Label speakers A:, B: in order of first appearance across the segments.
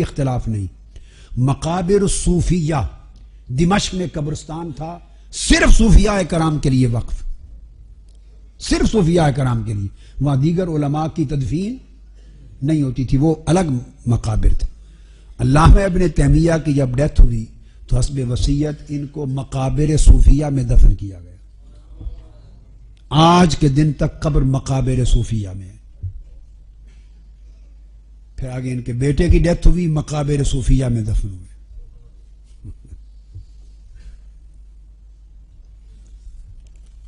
A: اختلاف نہیں. مقابر الصوفیہ دمشق میں قبرستان تھا صرف صوفیاء کرام کے لیے وقف، صرف صوفیاء کرام کے لیے. وہاں دیگر علماء کی تدفین نہیں ہوتی تھی، وہ الگ مقابر تھے. علامہ ابن تیمیہ کی جب ڈیتھ ہوئی تو حسب وصیت ان کو مقابر صوفیہ میں دفن کیا گیا. آج کے دن تک قبر مقابر صوفیہ میں ہے. پھر آگے ان کے بیٹے کی ڈیتھ ہوئی، مقابر صوفیہ میں دفن ہوئے.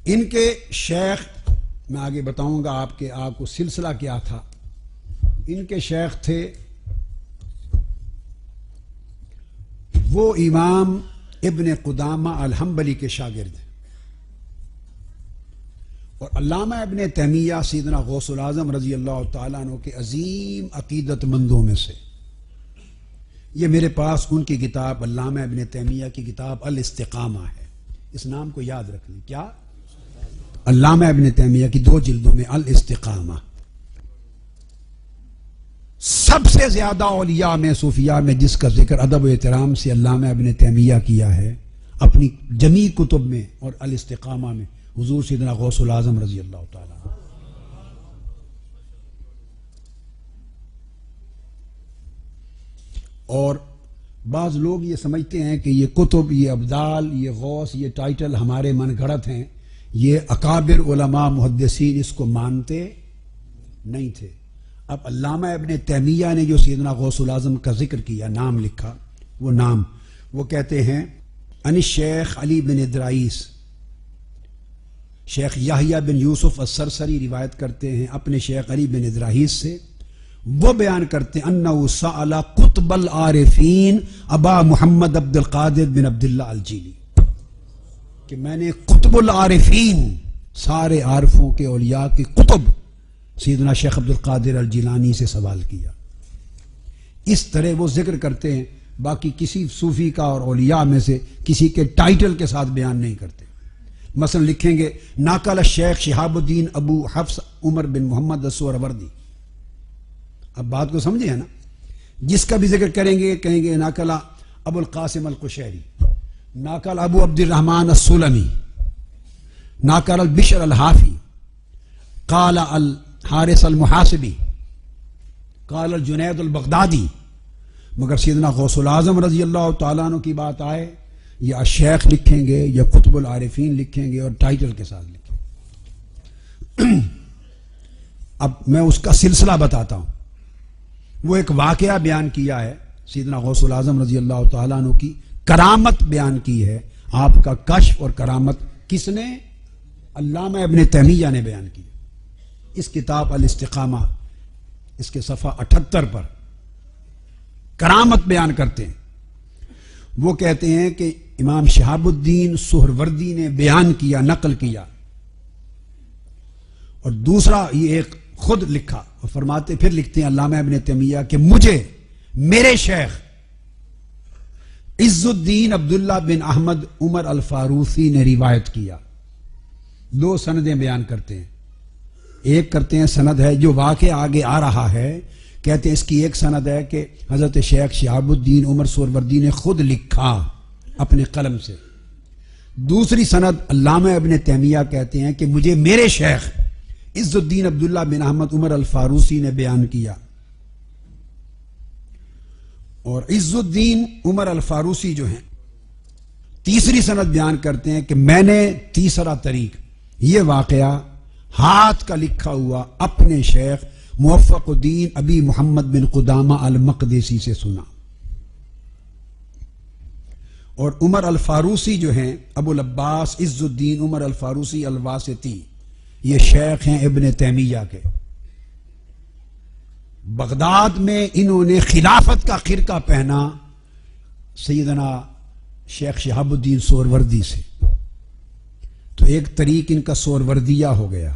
A: ان کے شیخ، میں آگے بتاؤں گا آپ کو سلسلہ کیا تھا. ان کے شیخ تھے وہ امام ابن قدامہ الحنبلی کے شاگرد ہیں، اور علامہ ابن تیمیہ سیدنا غوث العظم رضی اللہ تعالیٰ عنہ کے عظیم عقیدت مندوں میں سے. یہ میرے پاس ان کی کتاب علامہ ابن تیمیہ کی کتاب الاستقامہ ہے. اس نام کو یاد رکھ لیں. کیا؟ علامہ ابن تیمیہ کی 2 جلدوں میں الاستقامہ. سب سے زیادہ اولیاء میں صوفیاء میں جس کا ذکر ادب و احترام سے علامہ ابن تیمیہ کیا ہے اپنی جمیع کتب میں اور الاستقامہ میں، حضور سیدنا غوث العظم رضی اللہ تعالیٰ عنہ. اور بعض لوگ یہ سمجھتے ہیں کہ یہ کتب، یہ ابدال، یہ غوث، یہ ٹائٹل ہمارے من گھڑت ہیں. یہ اکابر علماء محدثین اس کو مانتے نہیں تھے. اب علامہ ابن تیمیہ نے جو سیدنا غوث العظم کا ذکر کیا، نام لکھا، وہ نام وہ کہتے ہیں ان شیخ علی بن ادرائیس. شیخ یحییٰ بن یوسف السرسری روایت کرتے ہیں اپنے شیخ علی بن ادرائیس سے. وہ بیان کرتے ہیں انہ سأل قطب العارفین ابا محمد عبد القادر بن عبداللہ الجیلی، کہ میں نے قطب العارفین، سارے عارفوں کے اولیاء کے قطب سیدنا شیخ عبد القادر الجیلانی سے سوال کیا. اس طرح وہ ذکر کرتے ہیں. باقی کسی صوفی کا اور اولیاء میں سے کسی کے ٹائٹل کے ساتھ بیان نہیں کرتے. مثلا لکھیں گے ناقل شیخ شہاب الدین ابو حفص عمر بن محمد السہروردی. اب بات کو سمجھے نا. جس کا بھی ذکر کریں گے کہیں گے ناقل ابو القاسم القشیری، ناقل ابو عبد الرحمن السلمی، ناقل البشر الحافی، قال الحارث المحاسبی، قال الجنید البغدادی. مگر سیدنا غوث العظم رضی اللہ تعالیٰ عنہ کی بات آئے یا شیخ لکھیں گے یا قطب العارفین لکھیں گے اور ٹائٹل کے ساتھ لکھیں گے. اب میں اس کا سلسلہ بتاتا ہوں. وہ ایک واقعہ بیان کیا ہے سیدنا غوث العظم رضی اللہ تعالیٰ عنہ کی کرامت بیان کی ہے. آپ کا کشف اور کرامت کس نے؟ علامہ ابن تیمیہ نے بیان کی. اس کتاب الاستقامہ اس کے صفحہ 78 پر کرامت بیان کرتے ہیں. وہ کہتے ہیں کہ امام شہاب الدین سہروردی نے بیان کیا، نقل کیا. اور دوسرا یہ ایک خود لکھا اور فرماتے پھر لکھتے ہیں علامہ ابن تیمیہ کہ مجھے میرے شیخ عز الدین عبداللہ بن احمد عمر الفاروسی نے روایت کیا. 2 سندیں بیان کرتے ہیں. ایک کرتے ہیں سند ہے جو واقع آگے آ رہا ہے، کہتے ہیں اس کی ایک سند ہے کہ حضرت شیخ شہاب الدین عمر سہروردی نے خود لکھا اپنے قلم سے. دوسری سند علامہ ابن تیمیہ کہتے ہیں کہ مجھے میرے شیخ عز الدین عبداللہ بن احمد عمر الفاروسی نے بیان کیا. اور عز الدین عمر الفاروسی جو ہیں تیسری سند بیان کرتے ہیں کہ میں نے تیسرا طریق یہ واقعہ ہاتھ کا لکھا ہوا اپنے شیخ موفق الدین ابی محمد بن قدامہ المقدسی سے سنا. اور عمر الفاروسی جو ہیں ابو العباس عز الدین عمر الفاروسی الواسطی، یہ شیخ ہیں ابن تیمیہ کے. بغداد میں انہوں نے خلافت کا خرقہ پہنا سیدنا شیخ شہاب الدین سہروردی سے. تو ایک طریق ان کا سہروردیہ ہو گیا.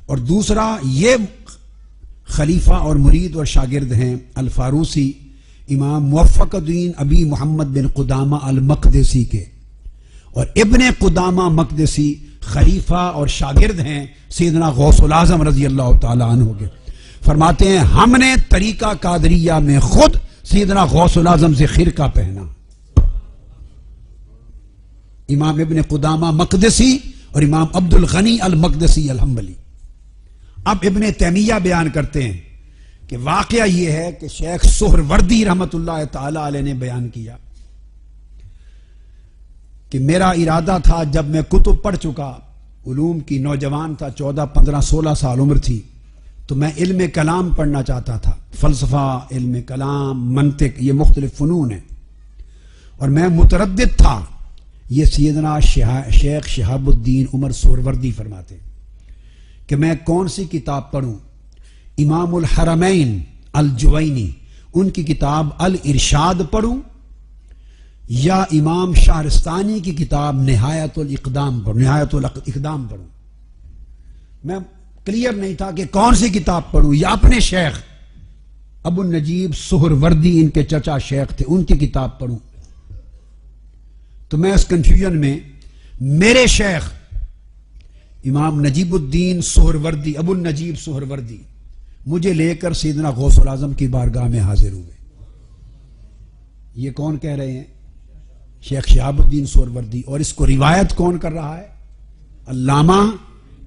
A: اور دوسرا یہ خلیفہ اور مرید اور شاگرد ہیں الفاروسی امام موفق الدین ابی محمد بن قدامہ المقدسی کے. اور ابن قدامہ مقدسی خلیفہ اور شاگرد ہیں سیدنا غوث العظم رضی اللہ تعالی عنہ کے. فرماتے ہیں ہم نے طریقہ قادریہ میں خود سیدنا غوث العظم سے خرقہ پہنا. امام ابن قدامہ مقدسی اور امام عبد الغنی المقدسی الحنبلی. اب ابن تیمیہ بیان کرتے ہیں کہ واقعہ یہ ہے کہ شیخ سہروردی رحمت اللہ تعالی علیہ نے بیان کیا کہ میرا ارادہ تھا جب میں کتب پڑھ چکا، علوم کی نوجوان تھا، 14 15 16 سال عمر تھی، تو میں علم کلام پڑھنا چاہتا تھا. فلسفہ، علم کلام، منطق، یہ مختلف فنون ہیں. اور میں متردد تھا. یہ سیدنا شیخ شہاب الدین عمر سہروردی فرماتے کہ میں کون سی کتاب پڑھوں. امام الحرمین الجوینی ان کی کتاب الارشاد پڑھوں یا امام شہرستانی کی کتاب نہایت الاقدام پڑھوں. میں کلیئر نہیں تھا کہ کون سی کتاب پڑھوں، یا اپنے شیخ ابو النجیب سہروردی ان کے چچا شیخ تھے ان کی کتاب پڑھوں. تو میں اس کنفیوژن میں میرے شیخ امام نجیب الدین سہروردی، ابو النجیب سہروردی، مجھے لے کر سیدنا غوث العظم کی بارگاہ میں حاضر ہوئے. یہ کون کہہ رہے ہیں؟ شیخ شہاب الدین سہروردی. اور اس کو روایت کون کر رہا ہے؟ علامہ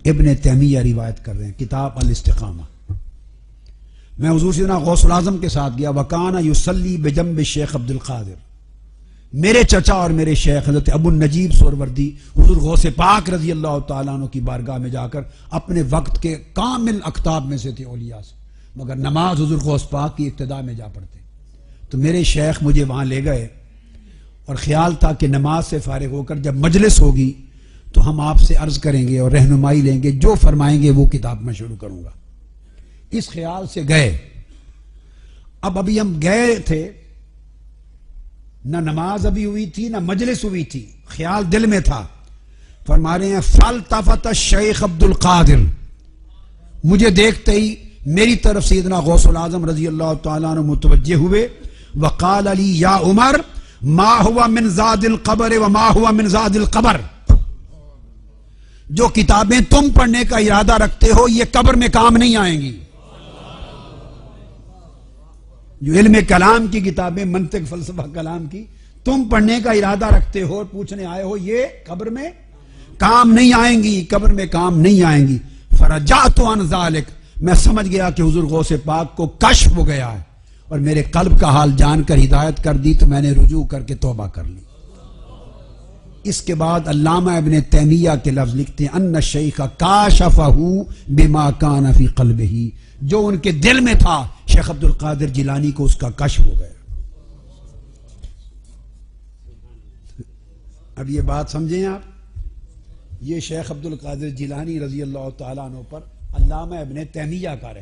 A: ابن تیمیہ روایت کر رہے ہیں، کتاب الاستقامہ. میں حضور سیدنا غوث العظم کے ساتھ گیا. وکانہ یصلی بجنب شیخ عبد القادر. میرے چچا اور میرے شیخ حضرت ابو النجیب سہروردی حضور غوث پاک رضی اللہ تعالیٰ عنہ کی بارگاہ میں جا کر اپنے وقت کے کامل اقطاب میں سے تھے، اولیاء سے، مگر نماز حضور غوث پاک کی ابتدا میں جا پڑھتے. تو میرے شیخ مجھے وہاں لے گئے اور خیال تھا کہ نماز سے فارغ ہو کر جب مجلس ہوگی تو ہم آپ سے عرض کریں گے اور رہنمائی لیں گے، جو فرمائیں گے وہ کتاب میں شروع کروں گا. اس خیال سے گئے. ابھی ہم گئے تھے، نہ نماز ابھی ہوئی تھی نہ مجلس ہوئی تھی، خیال دل میں تھا. فرما رہے ہیں فالتفت الشیخ عبد القادر، مجھے دیکھتے ہی میری طرف سیدنا غوث العظم رضی اللہ تعالیٰ عنہ متوجہ ہوئے. وقال علی یا عمر ما ہوا من زاد القبر وما ہوا من زاد القبر. جو کتابیں تم پڑھنے کا ارادہ رکھتے ہو یہ قبر میں کام نہیں آئیں گی. جو علم کلام کی کتابیں، منطق، فلسفہ کلام کی تم پڑھنے کا ارادہ رکھتے ہو، پوچھنے آئے ہو، یہ قبر میں کام نہیں آئیں گی، قبر میں کام نہیں آئیں گی. فرجعت عن ذلک، میں سمجھ گیا کہ حضور غوث پاک کو کشف ہو گیا ہے اور میرے قلب کا حال جان کر ہدایت کر دی، تو میں نے رجوع کر کے توبہ کر لی. اس کے بعد علامہ ابن تیمیہ کے لفظ لکھتے ہیں ان الشیخ کاشفہ بما کان فی قلبہ، جو ان کے دل میں تھا شیخ عبد القادر جیلانی کو اس کا کشف ہو گیا. اب یہ بات سمجھیں آپ، یہ شیخ عبد القادر جیلانی رضی اللہ تعالیٰ عنہ پر علامہ ابن تیمیہ کا